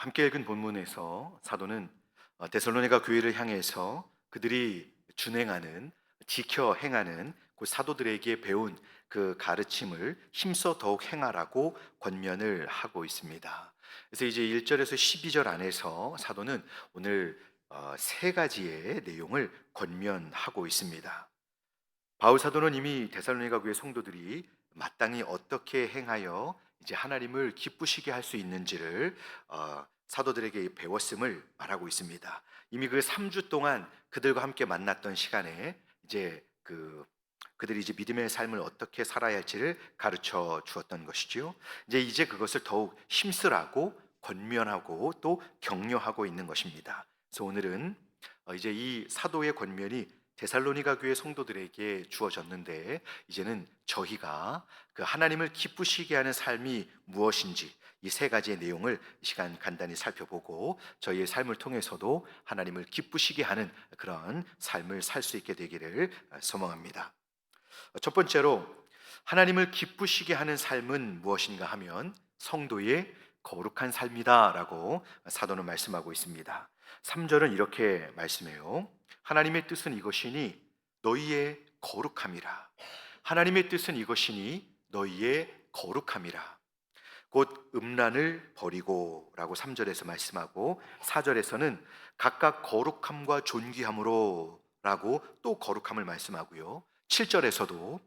함께 읽은 본문에서 사도는 데살로니가 교회를 향해서 그들이 준행하는, 지켜 행하는 그 사도들에게 배운 그 가르침을 힘써 더욱 행하라고 권면을 하고 있습니다. 그래서 이제 1절에서 12절 안에서 사도는 오늘 세 가지의 내용을 권면하고 있습니다. 바울 사도는 이미 데살로니가 교회 성도들이 마땅히 어떻게 행하여 이제 하나님을 기쁘시게 할 수 있는지를 사도들에게 배웠음을 말하고 있습니다. 이미 그 3주 동안 그들과 함께 만났던 시간에 이제 그들이 이제 믿음의 삶을 어떻게 살아야 할지를 가르쳐 주었던 것이지요. 이제 그것을 더욱 힘쓰라고 권면하고 또 격려하고 있는 것입니다. 그래서 오늘은 이제 이 사도의 권면이 데살로니가 교회 성도들에게 주어졌는데, 이제는 저희가 그 하나님을 기쁘시게 하는 삶이 무엇인지 이 세 가지의 내용을 이 시간 간단히 살펴보고 저희의 삶을 통해서도 하나님을 기쁘시게 하는 그런 삶을 살 수 있게 되기를 소망합니다. 첫 번째로, 하나님을 기쁘시게 하는 삶은 무엇인가 하면 성도의 거룩한 삶이다라고 사도는 말씀하고 있습니다. 3절은 이렇게 말씀해요. 하나님의 뜻은 이것이니 너희의 거룩함이라. 하나님의 뜻은 이것이니 너희의 거룩함이라. 곧 음란을 버리고 라고 3절에서 말씀하고, 4절에서는 각각 거룩함과 존귀함으로 라고 또 거룩함을 말씀하고요, 7절에서도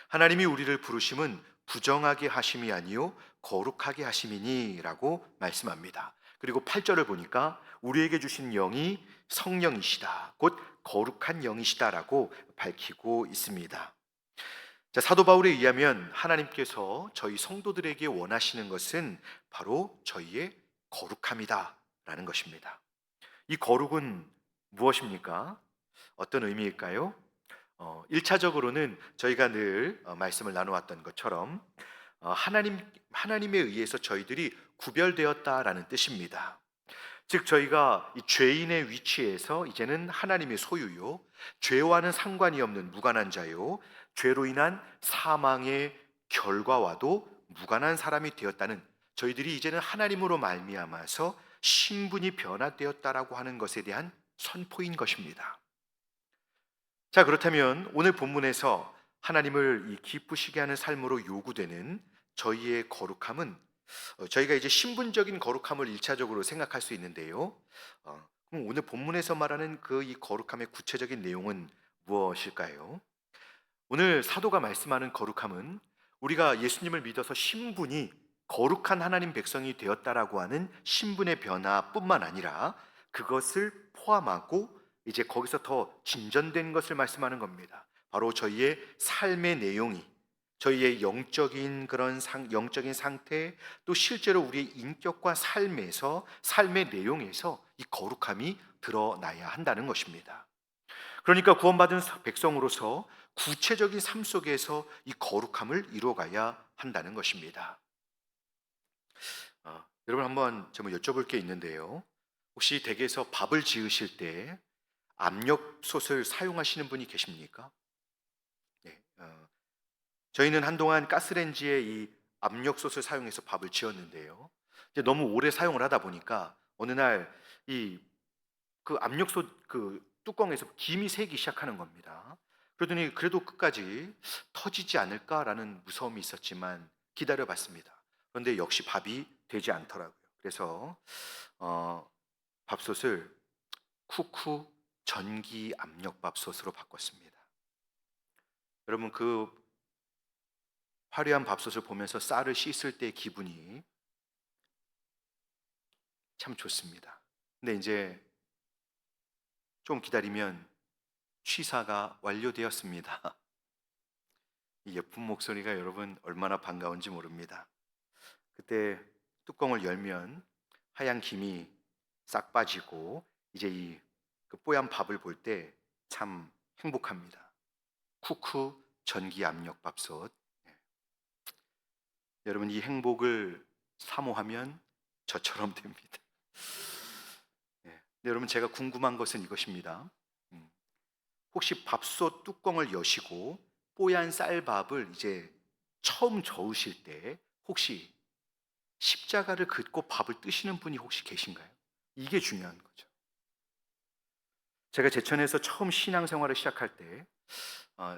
하나님이 우리를 부르심은 부정하게 하심이 아니요 거룩하게 하심이니 라고 말씀합니다. 그리고 8절을 보니까 우리에게 주신 영이 성령이시다, 곧 거룩한 영이시다 라고 밝히고 있습니다. 자, 사도 바울에 의하면 하나님께서 저희 성도들에게 원하시는 것은 바로 저희의 거룩함이다 라는 것입니다. 이 거룩은 무엇입니까? 어떤 의미일까요? 1차적으로는 저희가 늘 말씀을 나누었던 것처럼 하나님에 의해서 저희들이 구별되었다라는 뜻입니다. 즉 저희가 이 죄인의 위치에서 이제는 하나님의 소유요, 죄와는 상관이 없는 무관한 자요, 죄로 인한 사망의 결과와도 무관한 사람이 되었다는, 저희들이 이제는 하나님으로 말미암아서 신분이 변화되었다라고 하는 것에 대한 선포인 것입니다. 자, 그렇다면 오늘 본문에서 하나님을 이 기쁘시게 하는 삶으로 요구되는 저희의 거룩함은, 저희가 이제 신분적인 거룩함을 일차적으로 생각할 수 있는데요. 그럼 오늘 본문에서 말하는 그 이 거룩함의 구체적인 내용은 무엇일까요? 오늘 사도가 말씀하는 거룩함은 우리가 예수님을 믿어서 신분이 거룩한 하나님 백성이 되었다라고 하는 신분의 변화뿐만 아니라 그것을 포함하고 이제 거기서 더 진전된 것을 말씀하는 겁니다. 바로 저희의 삶의 내용이, 저희의 영적인 영적인 상태, 또 실제로 우리의 인격과 삶에서, 삶의 내용에서 이 거룩함이 드러나야 한다는 것입니다. 그러니까 구원받은 백성으로서 구체적인 삶 속에서 이 거룩함을 이루어가야 한다는 것입니다. 여러분, 한번 제가 여쭤볼 게 있는데요. 혹시 댁에서 밥을 지으실 때 압력솥을 사용하시는 분이 계십니까? 네, 저희는 한동안 가스레인지에 이 압력솥을 사용해서 밥을 지었는데요. 이제 너무 오래 사용을 하다 보니까 어느 날 이 그 압력솥 그 뚜껑에서 김이 새기 시작하는 겁니다. 그러더니 그래도 끝까지 터지지 않을까라는 무서움이 있었지만 기다려 봤습니다. 그런데 역시 밥이 되지 않더라고요. 그래서 어, 밥솥을 쿠쿠 전기 압력밥솥으로 바꿨습니다. 여러분, 그 화려한 밥솥을 보면서 쌀을 씻을 때 기분이 참 좋습니다. 근데 이제 좀 기다리면 취사가 완료되었습니다. 이 예쁜 목소리가 여러분 얼마나 반가운지 모릅니다. 그때 뚜껑을 열면 하얀 김이 싹 빠지고 이제 그 뽀얀 밥을 볼 때 참 행복합니다. 쿠쿠 전기 압력밥솥. 예. 여러분, 이 행복을 사모하면 저처럼 됩니다. 예. 근데 여러분, 제가 궁금한 것은 이것입니다. 음, 혹시 밥솥 뚜껑을 여시고 뽀얀 쌀밥을 이제 처음 저으실 때 혹시 십자가를 긋고 밥을 뜨시는 분이 혹시 계신가요? 이게 중요한 거죠. 제가 제천에서 처음 신앙생활을 시작할 때 어,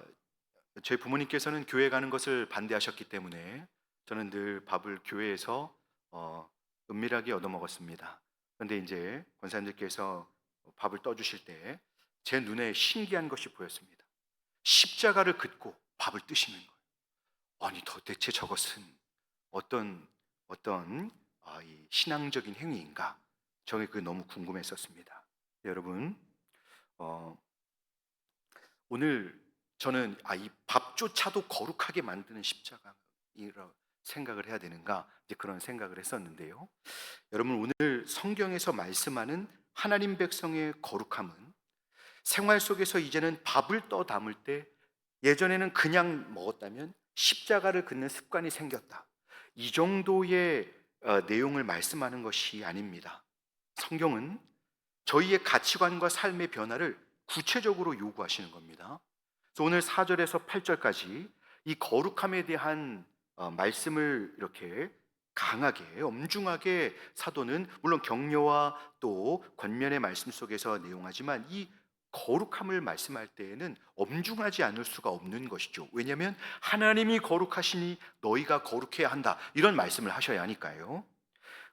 저희 부모님께서는 교회 가는 것을 반대하셨기 때문에 저는 늘 밥을 교회에서 어, 은밀하게 얻어 먹었습니다. 그런데 이제 권사님들께서 밥을 떠주실 때 제 눈에 신기한 것이 보였습니다. 십자가를 긋고 밥을 뜨시는 거예요. 아니 도대체 저것은 어떤 이 신앙적인 행위인가? 저게 그 너무 궁금했었습니다. 여러분, 어, 오늘 저는 이 밥조차도 거룩하게 만드는 십자가이라 생각을 해야 되는가? 이제 그런 생각을 했었는데요. 여러분, 오늘 성경에서 말씀하는 하나님 백성의 거룩함은 생활 속에서 이제는 밥을 떠 담을 때 예전에는 그냥 먹었다면 십자가를 긋는 습관이 생겼다. 이 정도의 내용을 말씀하는 것이 아닙니다. 성경은 저희의 가치관과 삶의 변화를 구체적으로 요구하시는 겁니다. 그래서 오늘 4절에서 8절까지 이 거룩함에 대한 말씀을 이렇게 강하게 엄중하게 사도는 물론 격려와 또 권면의 말씀 속에서 내용하지만 이 거룩함을 말씀할 때에는 엄중하지 않을 수가 없는 것이죠. 왜냐하면 하나님이 거룩하시니 너희가 거룩해야 한다, 이런 말씀을 하셔야 하니까요.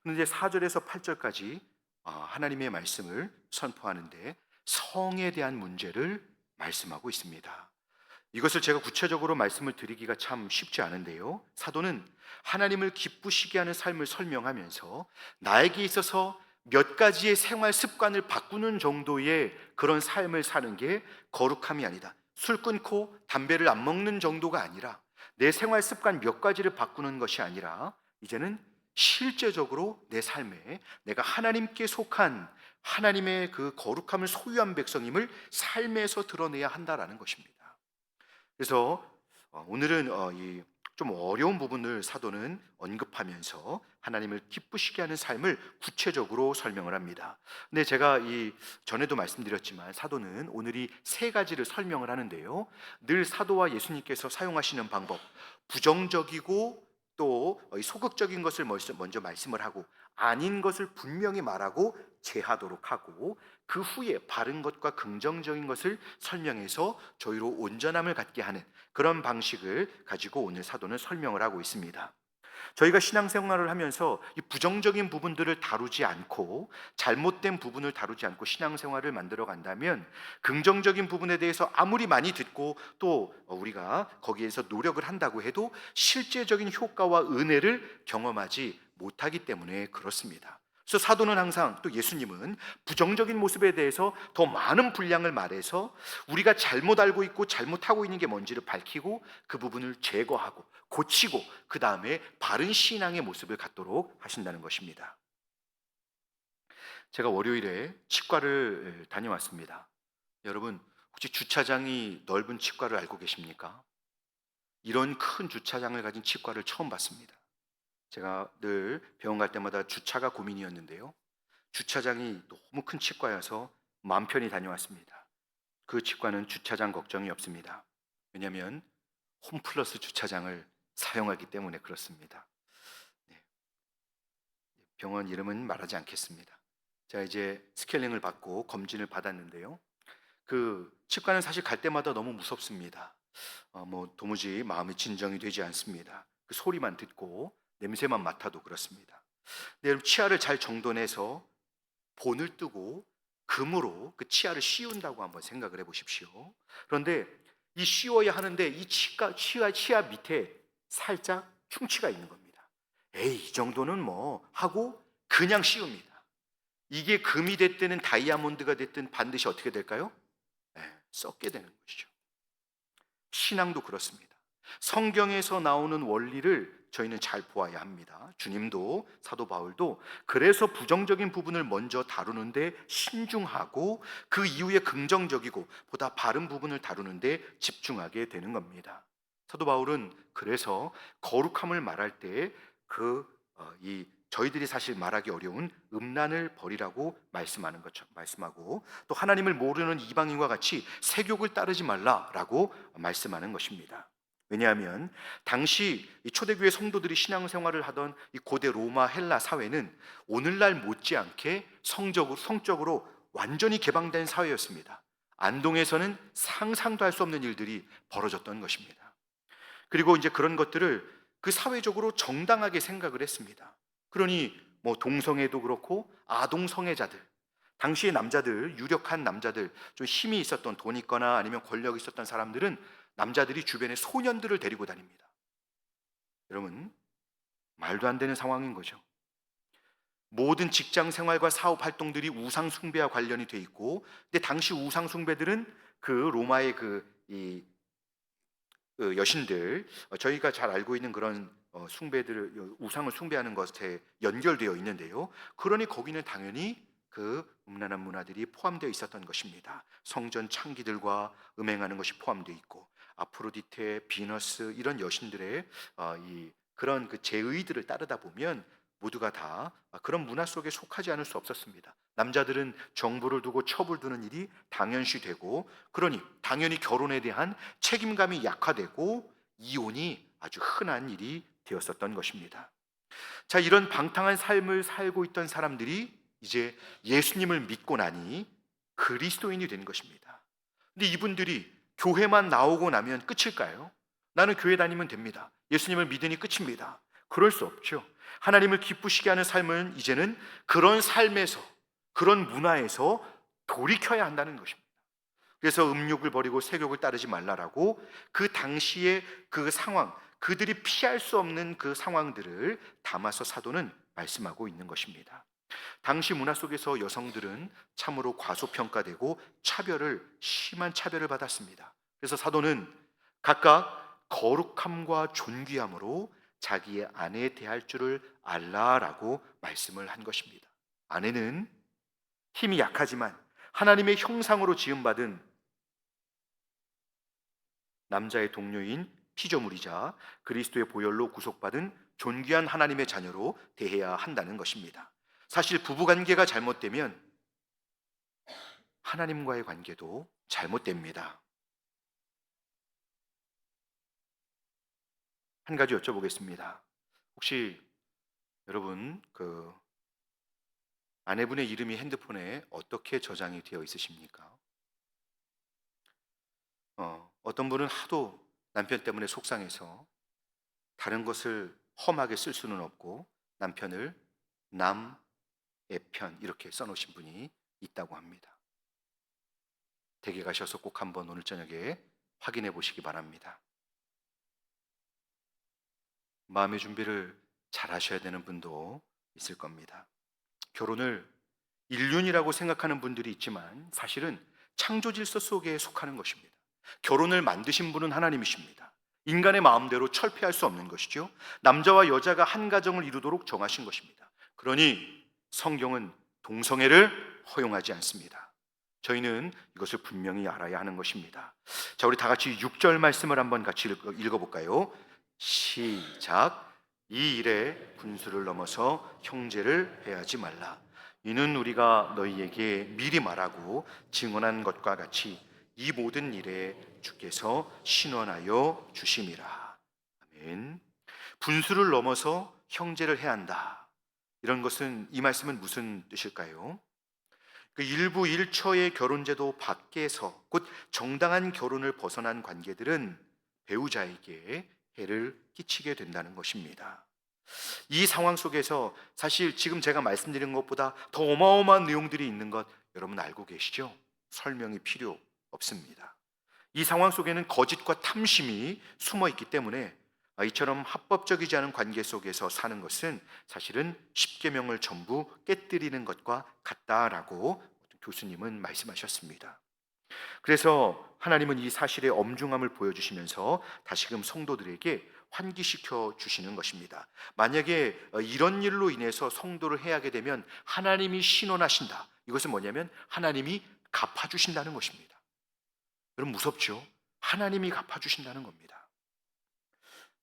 그런데 4절에서 8절까지 하나님의 말씀을 선포하는데 성에 대한 문제를 말씀하고 있습니다. 이것을 제가 구체적으로 말씀을 드리기가 참 쉽지 않은데요. 사도는 하나님을 기쁘시게 하는 삶을 설명하면서 나에게 있어서 몇 가지의 생활 습관을 바꾸는 정도의 그런 삶을 사는 게 거룩함이 아니다. 술 끊고 담배를 안 먹는 정도가 아니라 내 생활 습관 몇 가지를 바꾸는 것이 아니라 이제는 실제적으로 내 삶에 내가 하나님께 속한 하나님의 그 거룩함을 소유한 백성임을 삶에서 드러내야 한다라는 것입니다. 그래서 오늘은 이 좀 어려운 부분을 사도는 언급하면서 하나님을 기쁘시게 하는 삶을 구체적으로 설명을 합니다. 근데 제가 이 전에도 말씀드렸지만 사도는 오늘 이 세 가지를 설명을 하는데요. 늘 사도와 예수님께서 사용하시는 방법, 부정적이고 또 소극적인 것을 먼저 말씀을 하고 아닌 것을 분명히 말하고 제하도록 하고 그 후에 바른 것과 긍정적인 것을 설명해서 저희로 온전함을 갖게 하는 그런 방식을 가지고 오늘 사도는 설명을 하고 있습니다. 저희가 신앙생활을 하면서 이 부정적인 부분들을 다루지 않고 잘못된 부분을 다루지 않고 신앙생활을 만들어 간다면 긍정적인 부분에 대해서 아무리 많이 듣고 또 우리가 거기에서 노력을 한다고 해도 실제적인 효과와 은혜를 경험하지 못하기 때문에 그렇습니다. 그래서 사도는 항상 또 예수님은 부정적인 모습에 대해서 더 많은 분량을 말해서 우리가 잘못 알고 있고 잘못하고 있는 게 뭔지를 밝히고 그 부분을 제거하고 고치고 그 다음에 바른 신앙의 모습을 갖도록 하신다는 것입니다. 제가 월요일에 치과를 다녀왔습니다. 여러분 혹시 주차장이 넓은 치과를 알고 계십니까? 이런 큰 주차장을 가진 치과를 처음 봤습니다. 제가 늘 병원 갈 때마다 주차가 고민이었는데요. 주차장이 너무 큰 치과여서 마음 편히 다녀왔습니다. 그 치과는 주차장 걱정이 없습니다. 왜냐하면 홈플러스 주차장을 사용하기 때문에 그렇습니다. 네, 병원 이름은 말하지 않겠습니다. 제가 이제 스케일링을 받고 검진을 받았는데요. 그 치과는 사실 갈 때마다 너무 무섭습니다. 도무지 마음이 진정이 되지 않습니다. 그 소리만 듣고 냄새만 맡아도 그렇습니다. 근데 여러분 치아를 잘 정돈해서 본을 뜨고 금으로 그 치아를 씌운다고 한번 생각을 해보십시오. 그런데 이 씌워야 하는데 이 치아 밑에 살짝 충치가 있는 겁니다. 에이 이 정도는 뭐 하고 그냥 씌웁니다. 이게 금이 됐든 다이아몬드가 됐든 반드시 어떻게 될까요? 썩게 되는 것이죠. 신앙도 그렇습니다. 성경에서 나오는 원리를 저희는 잘 보아야 합니다. 주님도 사도 바울도 그래서 부정적인 부분을 먼저 다루는데 신중하고 그 이후에 긍정적이고 보다 바른 부분을 다루는데 집중하게 되는 겁니다. 사도 바울은 그래서 거룩함을 말할 때 저희들이 사실 말하기 어려운 음란을 버리라고 말씀하는 것처럼 말씀하고 또 하나님을 모르는 이방인과 같이 세욕을 따르지 말라라고 말씀하는 것입니다. 왜냐하면 당시 이 초대교회 성도들이 신앙생활을 하던 이 고대 로마 헬라 사회는 오늘날 못지않게 성적으로 완전히 개방된 사회였습니다. 안동에서는 상상도 할 수 없는 일들이 벌어졌던 것입니다. 그리고 이제 그런 것들을 그 사회적으로 정당하게 생각을 했습니다. 그러니 뭐 동성애도 그렇고 아동성애자들, 당시의 남자들, 유력한 남자들, 좀 힘이 있었던, 돈 있거나 아니면 권력이 있었던 사람들은 남자들이 주변에 소년들을 데리고 다닙니다. 여러분, 말도 안 되는 상황인 거죠. 모든 직장 생활과 사업 활동들이 우상 숭배와 관련이 돼 있고, 근데 당시 우상 숭배들은 그 로마의 여신들, 저희가 잘 알고 있는 그런 숭배들을, 우상을 숭배하는 것에 연결되어 있는데요. 그러니 거기는 당연히 그 음란한 문화들이 포함되어 있었던 것입니다. 성전 창기들과 음행하는 것이 포함되어 있고, 아프로디테, 비너스 이런 여신들의 그런 그 제의들을 따르다 보면 모두가 다 그런 문화 속에 속하지 않을 수 없었습니다. 남자들은 정부를 두고 첩을 두는 일이 당연시되고, 그러니 당연히 결혼에 대한 책임감이 약화되고 이혼이 아주 흔한 일이 되었었던 것입니다. 자, 이런 방탕한 삶을 살고 있던 사람들이 이제 예수님을 믿고 나니 그리스도인이 된 것입니다. 근데 이분들이 교회만 나오고 나면 끝일까요? 나는 교회 다니면 됩니다. 예수님을 믿으니 끝입니다. 그럴 수 없죠. 하나님을 기쁘시게 하는 삶은 이제는 그런 삶에서, 그런 문화에서 돌이켜야 한다는 것입니다. 그래서 음욕을 버리고 세욕을 따르지 말라라고 그 당시의 그 상황, 그들이 피할 수 없는 그 상황들을 담아서 사도는 말씀하고 있는 것입니다. 당시 문화 속에서 여성들은 참으로 과소평가되고 심한 차별을 받았습니다. 그래서 사도는 각각 거룩함과 존귀함으로 자기의 아내에 대할 줄을 알라라고 말씀을 한 것입니다. 아내는 힘이 약하지만 하나님의 형상으로 지음받은 남자의 동료인 피조물이자 그리스도의 보혈로 구속받은 존귀한 하나님의 자녀로 대해야 한다는 것입니다. 사실 부부관계가 잘못되면 하나님과의 관계도 잘못됩니다. 한 가지 여쭤보겠습니다. 혹시 여러분 그 아내분의 이름이 핸드폰에 어떻게 저장이 되어 있으십니까? 어떤 분은 하도 남편 때문에 속상해서 다른 것을 험하게 쓸 수는 없고 남편을 남의 편 이렇게 써놓으신 분이 있다고 합니다. 댁에 가셔서 꼭 한번 오늘 저녁에 확인해 보시기 바랍니다. 마음의 준비를 잘 하셔야 되는 분도 있을 겁니다. 결혼을 인륜이라고 생각하는 분들이 있지만 사실은 창조 질서 속에 속하는 것입니다. 결혼을 만드신 분은 하나님이십니다. 인간의 마음대로 철폐할 수 없는 것이죠. 남자와 여자가 한 가정을 이루도록 정하신 것입니다. 그러니 성경은 동성애를 허용하지 않습니다. 저희는 이것을 분명히 알아야 하는 것입니다. 자, 우리 다 같이 6절 말씀을 한번 같이 읽어볼까요? 시작. 이 일에 분수를 넘어서 형제를 해하지 말라. 이는 우리가 너희에게 미리 말하고 증언한 것과 같이 이 모든 일에 주께서 신원하여 주심이라. 아멘. 분수를 넘어서 형제를 해야 한다. 이런 것은, 이 말씀은 무슨 뜻일까요? 그 일부 일처의 결혼제도 밖에서, 곧 정당한 결혼을 벗어난 관계들은 배우자에게 해를 끼치게 된다는 것입니다. 이 상황 속에서 사실 지금 제가 말씀드린 것보다 더 어마어마한 내용들이 있는 것 여러분 알고 계시죠? 설명이 필요 없습니다. 이 상황 속에는 거짓과 탐심이 숨어 있기 때문에 이처럼 합법적이지 않은 관계 속에서 사는 것은 사실은 십계명을 전부 깨뜨리는 것과 같다라고 교수님은 말씀하셨습니다. 그래서 하나님은 이 사실의 엄중함을 보여주시면서 다시금 성도들에게 환기시켜 주시는 것입니다. 만약에 이런 일로 인해서 성도를 해하게 되면 하나님이 신원하신다. 이것은 뭐냐면 하나님이 갚아주신다는 것입니다. 여러분 무섭죠? 하나님이 갚아주신다는 겁니다.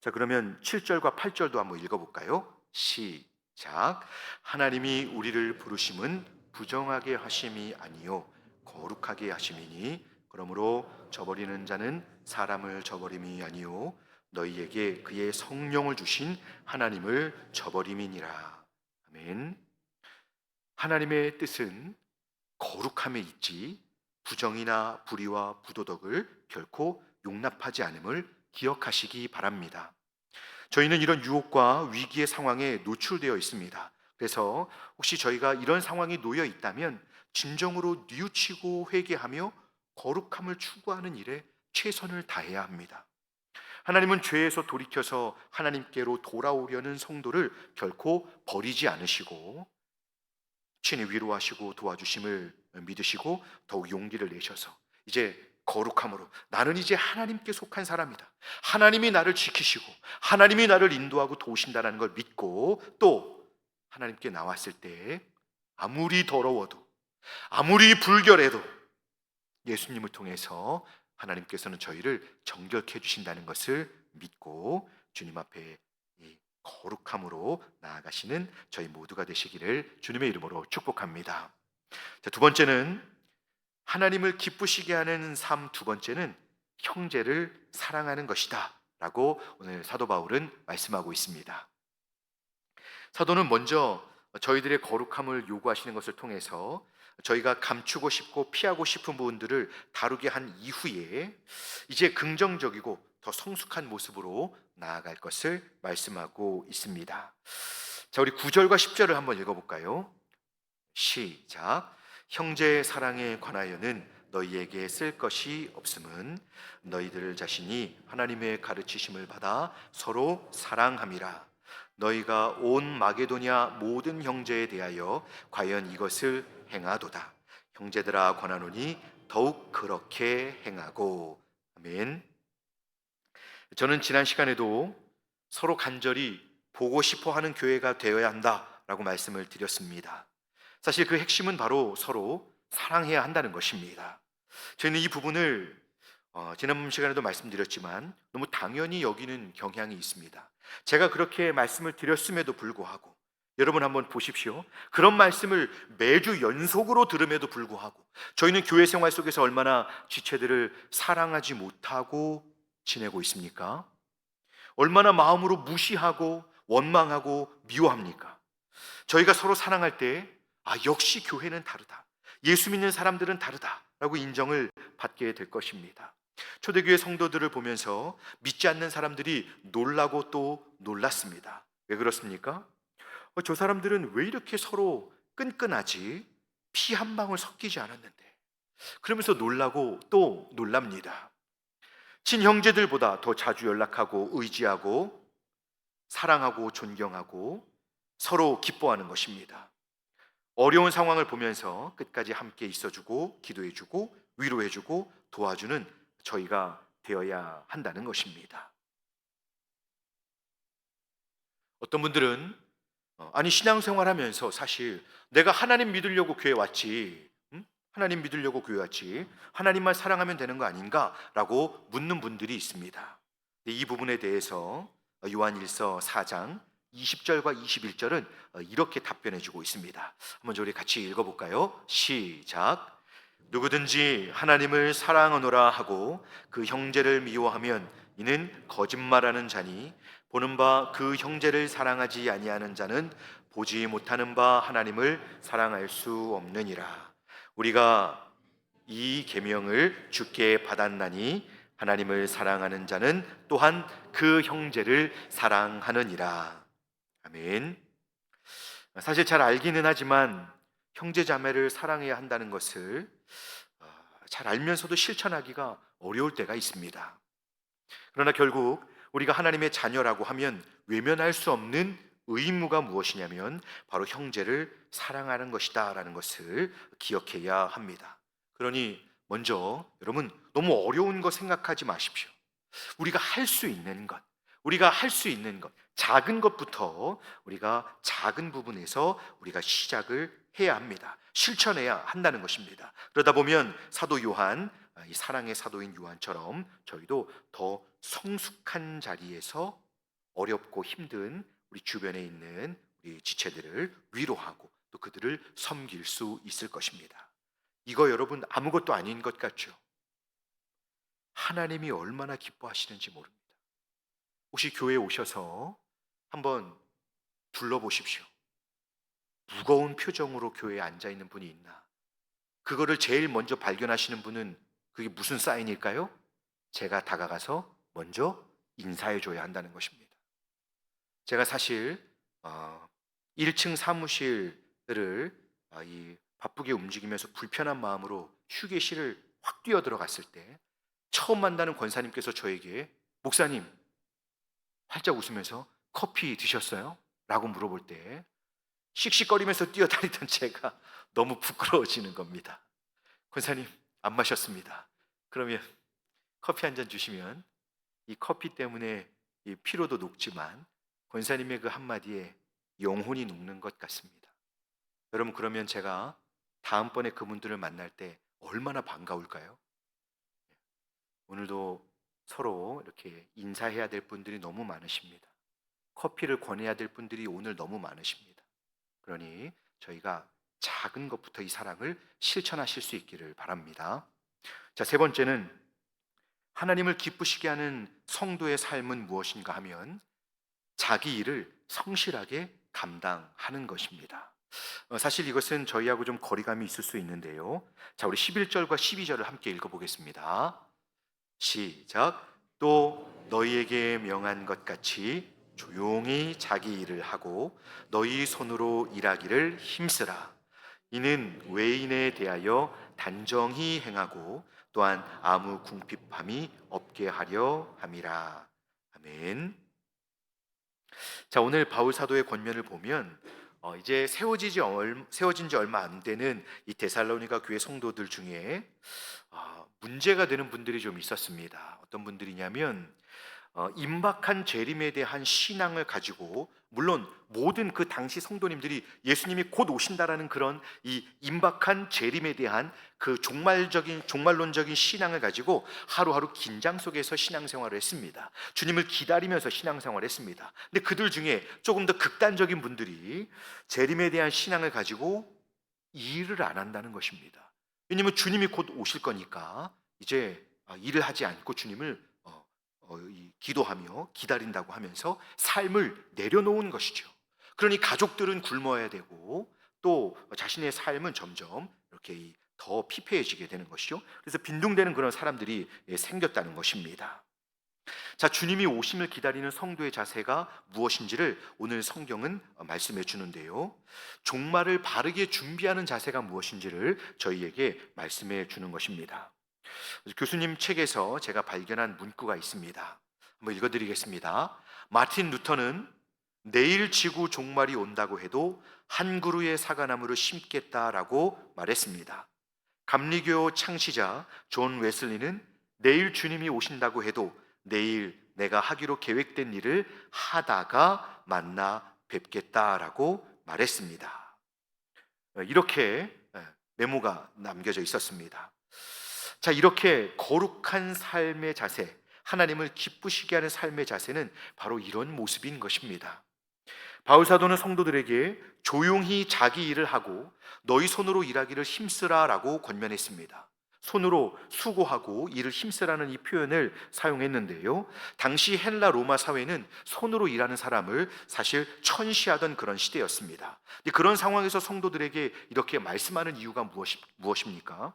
자, 그러면 7절과 8절도 한번 읽어볼까요? 시작. 하나님이 우리를 부르심은 부정하게 하심이 아니요 거룩하게 하심이니 그러므로 저버리는 자는 사람을 저버림이 아니요 너희에게 그의 성령을 주신 하나님을 저버림이니라. 아멘. 하나님의 뜻은 거룩함에 있지 부정이나 불의와 부도덕을 결코 용납하지 않음을 기억하시기 바랍니다. 저희는 이런 유혹과 위기의 상황에 노출되어 있습니다. 그래서 혹시 저희가 이런 상황에 놓여 있다면 진정으로 뉘우치고 회개하며 거룩함을 추구하는 일에 최선을 다해야 합니다. 하나님은 죄에서 돌이켜서 하나님께로 돌아오려는 성도를 결코 버리지 않으시고 친히 위로하시고 도와주심을 믿으시고 더욱 용기를 내셔서 이제 거룩함으로 나는 이제 하나님께 속한 사람이다. 하나님이 나를 지키시고 하나님이 나를 인도하고 도우신다는 걸 믿고 또 하나님께 나왔을 때 아무리 더러워도 아무리 불결해도 예수님을 통해서 하나님께서는 저희를 정결케 해주신다는 것을 믿고 주님 앞에 이 거룩함으로 나아가시는 저희 모두가 되시기를 주님의 이름으로 축복합니다. 자, 두 번째는 하나님을 기쁘시게 하는 삶, 두 번째는 형제를 사랑하는 것이다 라고 오늘 사도 바울은 말씀하고 있습니다. 사도는 먼저 저희들의 거룩함을 요구하시는 것을 통해서 저희가 감추고 싶고 피하고 싶은 부분들을 다루게 한 이후에 이제 긍정적이고 더 성숙한 모습으로 나아갈 것을 말씀하고 있습니다. 자, 우리 9절과 10절을 한번 읽어볼까요? 시작. 형제의 사랑에 관하여는 너희에게 쓸 것이 없음은 너희들 자신이 하나님의 가르치심을 받아 서로 사랑함이라. 너희가 온 마게도냐 모든 형제에 대하여 과연 이것을 행하도다. 형제들아 권하노니 더욱 그렇게 행하고. 아멘. 저는 지난 시간에도 서로 간절히 보고 싶어 하는 교회가 되어야 한다라고 말씀을 드렸습니다. 사실 그 핵심은 바로 서로 사랑해야 한다는 것입니다. 저희는 이 부분을 지난 시간에도 말씀드렸지만 너무 당연히 여기는 경향이 있습니다. 제가 그렇게 말씀을 드렸음에도 불구하고 여러분 한번 보십시오. 그런 말씀을 매주 연속으로 들음에도 불구하고 저희는 교회 생활 속에서 얼마나 지체들을 사랑하지 못하고 지내고 있습니까? 얼마나 마음으로 무시하고 원망하고 미워합니까? 저희가 서로 사랑할 때 역시 교회는 다르다. 예수 믿는 사람들은 다르다라고 인정을 받게 될 것입니다. 초대교회 성도들을 보면서 믿지 않는 사람들이 놀라고 또 놀랐습니다. 왜 그렇습니까? 저 사람들은 왜 이렇게 서로 끈끈하지? 피 한 방울 섞이지 않았는데. 그러면서 놀라고 또 놀랍니다. 친형제들보다 더 자주 연락하고 의지하고 사랑하고 존경하고 서로 기뻐하는 것입니다. 어려운 상황을 보면서 끝까지 함께 있어주고 기도해주고 위로해주고 도와주는 저희가 되어야 한다는 것입니다. 어떤 분들은 신앙생활하면서 사실 내가 하나님 믿으려고 교회 왔지, 하나님 믿으려고 교회 왔지, 하나님만 사랑하면 되는 거 아닌가라고 묻는 분들이 있습니다. 이 부분에 대해서 요한일서 4장 20절과 21절은 이렇게 답변해 주고 있습니다. 한번 우리 같이 읽어볼까요? 시작. 누구든지 하나님을 사랑하노라 하고 그 형제를 미워하면 이는 거짓말하는 자니 보는 바 그 형제를 사랑하지 아니하는 자는 보지 못하는 바 하나님을 사랑할 수 없느니라. 우리가 이 계명을 주께 받았나니 하나님을 사랑하는 자는 또한 그 형제를 사랑하느니라. 아멘. 사실 잘 알기는 하지만 형제 자매를 사랑해야 한다는 것을 잘 알면서도 실천하기가 어려울 때가 있습니다. 그러나 결국 우리가 하나님의 자녀라고 하면 외면할 수 없는 의무가 무엇이냐면 바로 형제를 사랑하는 것이다 라는 것을 기억해야 합니다. 그러니 먼저 여러분 너무 어려운 거 생각하지 마십시오. 우리가 할 수 있는 것, 작은 것부터 우리가 작은 부분에서 우리가 시작을 해야 합니다. 실천해야 한다는 것입니다. 그러다 보면 사도 요한, 이 사랑의 사도인 요한처럼 저희도 더 성숙한 자리에서 어렵고 힘든 우리 주변에 있는 우리 지체들을 위로하고 또 그들을 섬길 수 있을 것입니다. 이거 여러분 아무것도 아닌 것 같죠? 하나님이 얼마나 기뻐하시는지 모릅니다. 혹시 교회에 오셔서 한번 둘러보십시오. 무거운 표정으로 교회에 앉아 있는 분이 있나? 그거를 제일 먼저 발견하시는 분은 그게 무슨 사인일까요? 제가 다가가서 먼저 인사해 줘야 한다는 것입니다. 제가 사실 1층 사무실을 이 바쁘게 움직이면서 불편한 마음으로 휴게실을 확 뛰어 들어갔을 때 처음 만나는 권사님께서 저에게 목사님 활짝 웃으면서 커피 드셨어요? 라고 물어볼 때 씩씩거리면서 뛰어다니던 제가 너무 부끄러워지는 겁니다. 권사님 안 마셨습니다. 그러면 커피 한 잔 주시면 이 커피 때문에 이 피로도 녹지만 권사님의 그 한마디에 영혼이 녹는 것 같습니다. 여러분 그러면 제가 다음번에 그분들을 만날 때 얼마나 반가울까요? 오늘도 서로 이렇게 인사해야 될 분들이 너무 많으십니다. 커피를 권해야 될 분들이 오늘 너무 많으십니다. 그러니 저희가 작은 것부터 이 사랑을 실천하실 수 있기를 바랍니다. 자, 세 번째는 하나님을 기쁘시게 하는 성도의 삶은 무엇인가 하면 자기 일을 성실하게 감당하는 것입니다. 사실 이것은 저희하고 좀 거리감이 있을 수 있는데요. 자, 우리 11절과 12절을 함께 읽어보겠습니다. 시작. 또 너희에게 명한 것 같이 조용히 자기 일을 하고 너희 손으로 일하기를 힘쓰라. 이는 외인에 대하여 단정히 행하고 또한 아무 궁핍함이 없게 하려 함이라. 아멘. 자, 오늘 바울 사도의 권면을 보면 이제 세워진 지 얼마 안 되는 이 데살로니가 교회 성도들 중에 문제가 되는 분들이 좀 있었습니다. 어떤 분들이냐면 임박한 재림에 대한 신앙을 가지고, 물론 모든 그 당시 성도님들이 예수님이 곧 오신다라는 그런 이 임박한 재림에 대한 그 종말론적인 신앙을 가지고 하루하루 긴장 속에서 신앙생활을 했습니다. 주님을 기다리면서 신앙생활을 했습니다. 근데 그들 중에 조금 더 극단적인 분들이 재림에 대한 신앙을 가지고 일을 안 한다는 것입니다. 왜냐하면 주님이 곧 오실 거니까 이제 일을 하지 않고 주님을 기도하며 기다린다고 하면서 삶을 내려놓은 것이죠. 그러니 가족들은 굶어야 되고 또 자신의 삶은 점점 이렇게 더 피폐해지게 되는 것이죠. 그래서 빈둥대는 그런 사람들이 생겼다는 것입니다. 자, 주님이 오심을 기다리는 성도의 자세가 무엇인지를 오늘 성경은 말씀해 주는데요. 종말을 바르게 준비하는 자세가 무엇인지를 저희에게 말씀해 주는 것입니다. 교수님 책에서 제가 발견한 문구가 있습니다. 한번 읽어드리겠습니다. 마틴 루터는 내일 지구 종말이 온다고 해도 한 그루의 사과나무를 심겠다라고 말했습니다. 감리교 창시자 존 웨슬리는 내일 주님이 오신다고 해도 내일 내가 하기로 계획된 일을 하다가 만나 뵙겠다라고 말했습니다. 이렇게 메모가 남겨져 있었습니다. 자, 이렇게 거룩한 삶의 자세, 하나님을 기쁘시게 하는 삶의 자세는 바로 이런 모습인 것입니다. 바울 사도는 성도들에게 조용히 자기 일을 하고 너희 손으로 일하기를 힘쓰라라고 권면했습니다. 손으로 수고하고 일을 힘쓰라는 이 표현을 사용했는데요. 당시 헬라 로마 사회는 손으로 일하는 사람을 사실 천시하던 그런 시대였습니다. 그런 상황에서 성도들에게 이렇게 말씀하는 이유가 무엇입니까?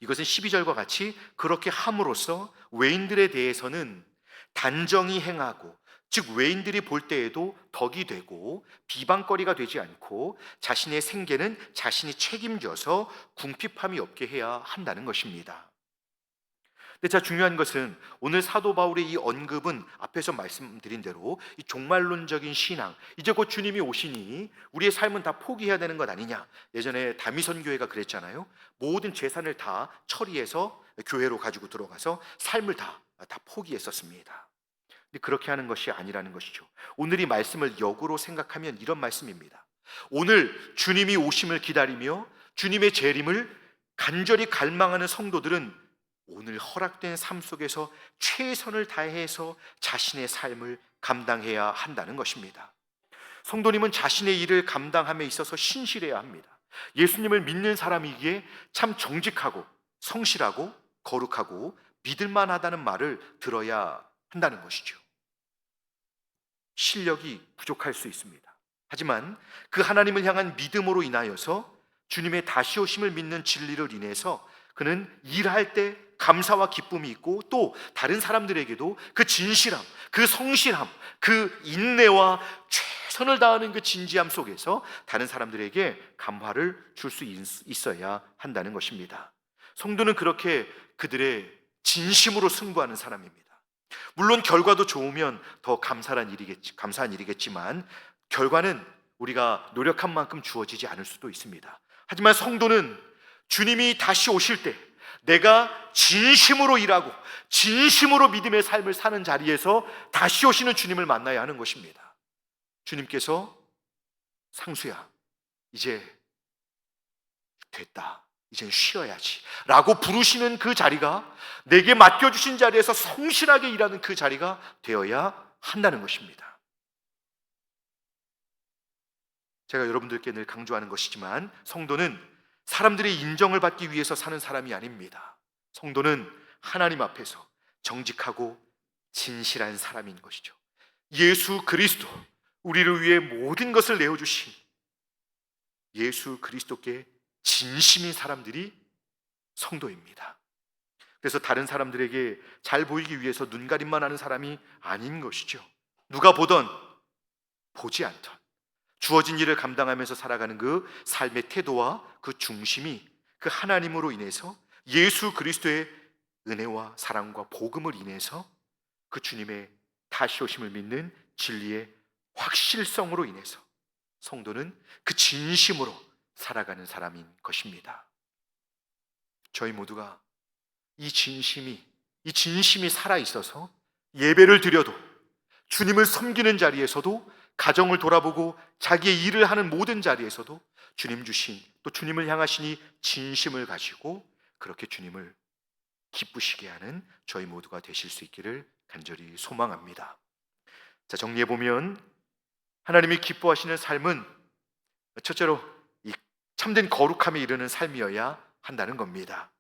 이것은 12절과 같이 그렇게 함으로써 외인들에 대해서는 단정히 행하고, 즉 외인들이 볼 때에도 덕이 되고 비방거리가 되지 않고 자신의 생계는 자신이 책임져서 궁핍함이 없게 해야 한다는 것입니다. 근데 자, 중요한 것은 오늘 사도 바울의 이 언급은 앞에서 말씀드린 대로 이 종말론적인 신앙, 이제 곧 주님이 오시니 우리의 삶은 다 포기해야 되는 것 아니냐. 예전에 다미선 교회가 그랬잖아요. 모든 재산을 다 처리해서 교회로 가지고 들어가서 삶을 다 포기했었습니다. 근데 그렇게 하는 것이 아니라는 것이죠. 오늘 이 말씀을 역으로 생각하면 이런 말씀입니다. 오늘 주님이 오심을 기다리며 주님의 재림을 간절히 갈망하는 성도들은 오늘 허락된 삶 속에서 최선을 다해서 자신의 삶을 감당해야 한다는 것입니다. 성도님은 자신의 일을 감당함에 있어서 신실해야 합니다. 예수님을 믿는 사람이기에 참 정직하고 성실하고 거룩하고 믿을만하다는 말을 들어야 한다는 것이죠. 실력이 부족할 수 있습니다. 하지만 그 하나님을 향한 믿음으로 인하여서 주님의 다시 오심을 믿는 진리를 인해서 그는 일할 때 감사와 기쁨이 있고 또 다른 사람들에게도 그 진실함, 그 성실함, 그 인내와 최선을 다하는 그 진지함 속에서 다른 사람들에게 감화를 줄 수 있어야 한다는 것입니다. 성도는 그렇게 그들의 진심으로 승부하는 사람입니다. 물론 결과도 좋으면 더 감사한 일이겠지만 결과는 우리가 노력한 만큼 주어지지 않을 수도 있습니다. 하지만 성도는 주님이 다시 오실 때 내가 진심으로 일하고 진심으로 믿음의 삶을 사는 자리에서 다시 오시는 주님을 만나야 하는 것입니다. 주님께서 상수야, 이제 됐다, 이젠 쉬어야지 라고 부르시는 그 자리가 내게 맡겨주신 자리에서 성실하게 일하는 그 자리가 되어야 한다는 것입니다. 제가 여러분들께 늘 강조하는 것이지만 성도는 사람들의 인정을 받기 위해서 사는 사람이 아닙니다. 성도는 하나님 앞에서 정직하고 진실한 사람인 것이죠. 예수 그리스도, 우리를 위해 모든 것을 내어주신 예수 그리스도께 진심인 사람들이 성도입니다. 그래서 다른 사람들에게 잘 보이기 위해서 눈가림만 하는 사람이 아닌 것이죠. 누가 보던 보지 않던 주어진 일을 감당하면서 살아가는 그 삶의 태도와 그 중심이 그 하나님으로 인해서 예수 그리스도의 은혜와 사랑과 복음을 인해서 그 주님의 다시 오심을 믿는 진리의 확실성으로 인해서 성도는 그 진심으로 살아가는 사람인 것입니다. 저희 모두가 이 진심이 살아있어서 예배를 드려도 주님을 섬기는 자리에서도 가정을 돌아보고 자기의 일을 하는 모든 자리에서도 주님 주신 또 주님을 향하신 이 진심을 가지고 그렇게 주님을 기쁘시게 하는 저희 모두가 되실 수 있기를 간절히 소망합니다. 자, 정리해보면 하나님이 기뻐하시는 삶은 첫째로 이 참된 거룩함에 이르는 삶이어야 한다는 겁니다.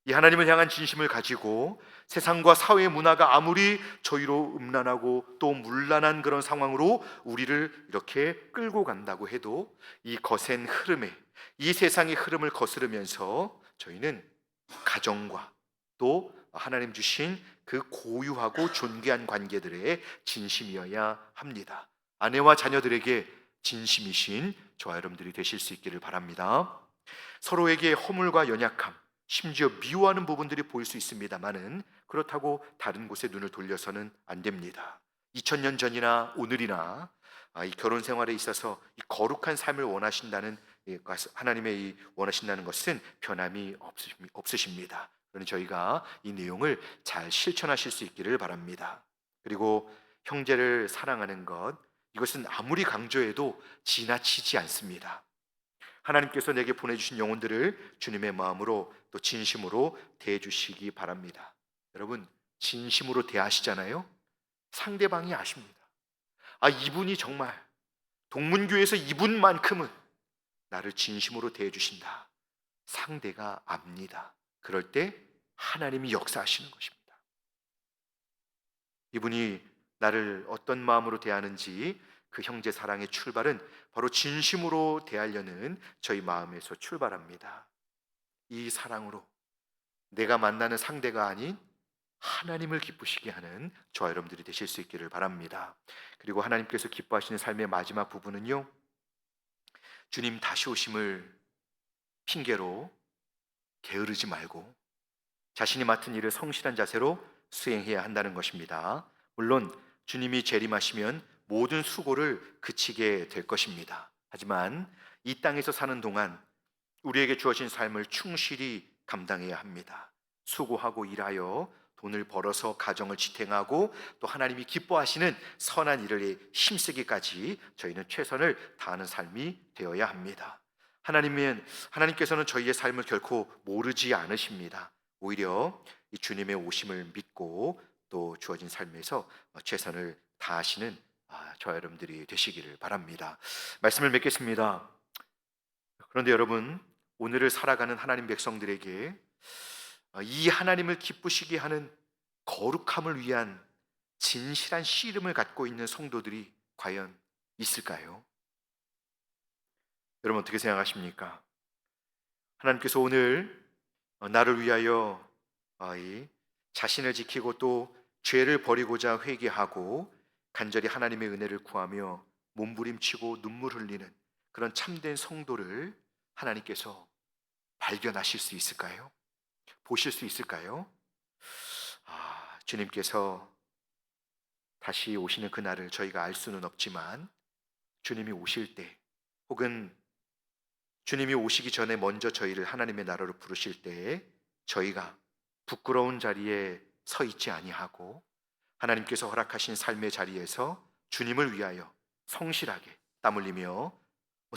이 하나님을 향한 진심을 가지고 세상과 사회 문화가 아무리 저희로 음란하고 또 문란한 그런 상황으로 우리를 이렇게 끌고 간다고 해도 이 거센 흐름에, 이 세상의 흐름을 거스르면서 저희는 가정과 또 하나님 주신 그 고유하고 존귀한 관계들의 진심이어야 합니다. 아내와 자녀들에게 진심이신 저와 여러분들이 되실 수 있기를 바랍니다. 서로에게 허물과 연약함, 심지어 미워하는 부분들이 보일 수 있습니다만은 그렇다고 다른 곳에 눈을 돌려서는 안 됩니다. 2000년 전이나 오늘이나 이 결혼 생활에 있어서 이 거룩한 삶을 원하신다는 하나님의 이 원하신다는 것은 변함이 없으십니다. 그러니 저희가 이 내용을 잘 실천하실 수 있기를 바랍니다. 그리고 형제를 사랑하는 것, 이것은 아무리 강조해도 지나치지 않습니다. 하나님께서 내게 보내주신 영혼들을 주님의 마음으로 또 진심으로 대해주시기 바랍니다. 여러분, 진심으로 대하시잖아요. 상대방이 아십니다. 이분이 정말 동문교회에서 이분만큼은 나를 진심으로 대해주신다. 상대가 압니다. 그럴 때 하나님이 역사하시는 것입니다. 이분이 나를 어떤 마음으로 대하는지 그 형제 사랑의 출발은 바로 진심으로 대하려는 저희 마음에서 출발합니다. 이 사랑으로 내가 만나는 상대가 아닌 하나님을 기쁘시게 하는 저와 여러분들이 되실 수 있기를 바랍니다. 그리고 하나님께서 기뻐하시는 삶의 마지막 부분은요, 주님 다시 오심을 핑계로 게으르지 말고 자신이 맡은 일을 성실한 자세로 수행해야 한다는 것입니다. 물론 주님이 재림하시면 모든 수고를 그치게 될 것입니다. 하지만 이 땅에서 사는 동안 우리에게 주어진 삶을 충실히 감당해야 합니다. 수고하고 일하여 돈을 벌어서 가정을 지탱하고 또 하나님이 기뻐하시는 선한 일을 힘쓰기까지 저희는 최선을 다하는 삶이 되어야 합니다. 하나님께서는 저희의 삶을 결코 모르지 않으십니다. 오히려 이 주님의 오심을 믿고 또 주어진 삶에서 최선을 다하시는 저와 여러분들이 되시기를 바랍니다. 말씀을 맺겠습니다. 그런데 여러분, 오늘을 살아가는 하나님 백성들에게 이 하나님을 기쁘시게 하는 거룩함을 위한 진실한 씨름을 갖고 있는 성도들이 과연 있을까요? 여러분 어떻게 생각하십니까? 하나님께서 오늘 나를 위하여 이 자신을 지키고 또 죄를 버리고자 회개하고 간절히 하나님의 은혜를 구하며 몸부림치고 눈물 흘리는 그런 참된 성도를 하나님께서 발견하실 수 있을까요? 보실 수 있을까요? 주님께서 다시 오시는 그날을 저희가 알 수는 없지만 주님이 오실 때, 혹은 주님이 오시기 전에 먼저 저희를 하나님의 나라로 부르실 때에 저희가 부끄러운 자리에 서 있지 아니하고 하나님께서 허락하신 삶의 자리에서 주님을 위하여 성실하게 땀 흘리며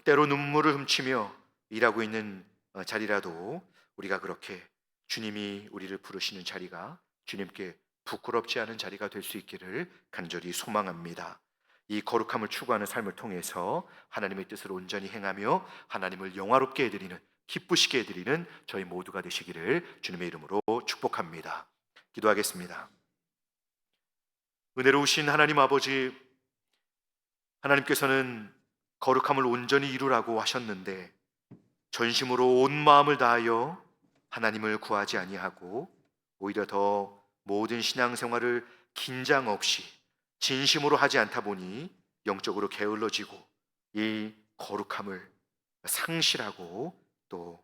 때로 눈물을 훔치며 일하고 있는 자리라도 우리가 그렇게 주님이 우리를 부르시는 자리가 주님께 부끄럽지 않은 자리가 될 수 있기를 간절히 소망합니다. 이 거룩함을 추구하는 삶을 통해서 하나님의 뜻을 온전히 행하며 하나님을 영화롭게 해드리는, 기쁘시게 해드리는 저희 모두가 되시기를 주님의 이름으로 축복합니다. 기도하겠습니다. 은혜로우신 하나님 아버지, 하나님께서는 거룩함을 온전히 이루라고 하셨는데 전심으로 온 마음을 다하여 하나님을 구하지 아니하고 오히려 더 모든 신앙생활을 긴장 없이 진심으로 하지 않다 보니 영적으로 게을러지고 이 거룩함을 상실하고 또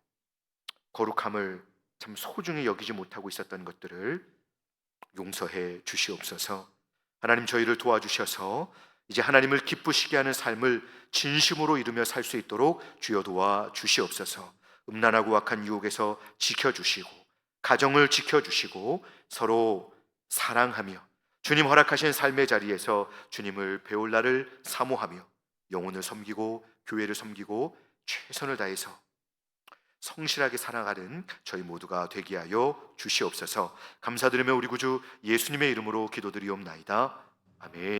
거룩함을 참 소중히 여기지 못하고 있었던 것들을 용서해 주시옵소서. 하나님 저희를 도와주셔서 이제 하나님을 기쁘시게 하는 삶을 진심으로 이루며 살 수 있도록 주여 도와 주시옵소서. 음란하고 악한 유혹에서 지켜주시고 가정을 지켜주시고 서로 사랑하며 주님 허락하신 삶의 자리에서 주님을 배울 날을 사모하며 영혼을 섬기고 교회를 섬기고 최선을 다해서 성실하게 살아가는 저희 모두가 되게 하여 주시옵소서. 감사드리며 우리 구주 예수님의 이름으로 기도드리옵나이다. 아멘.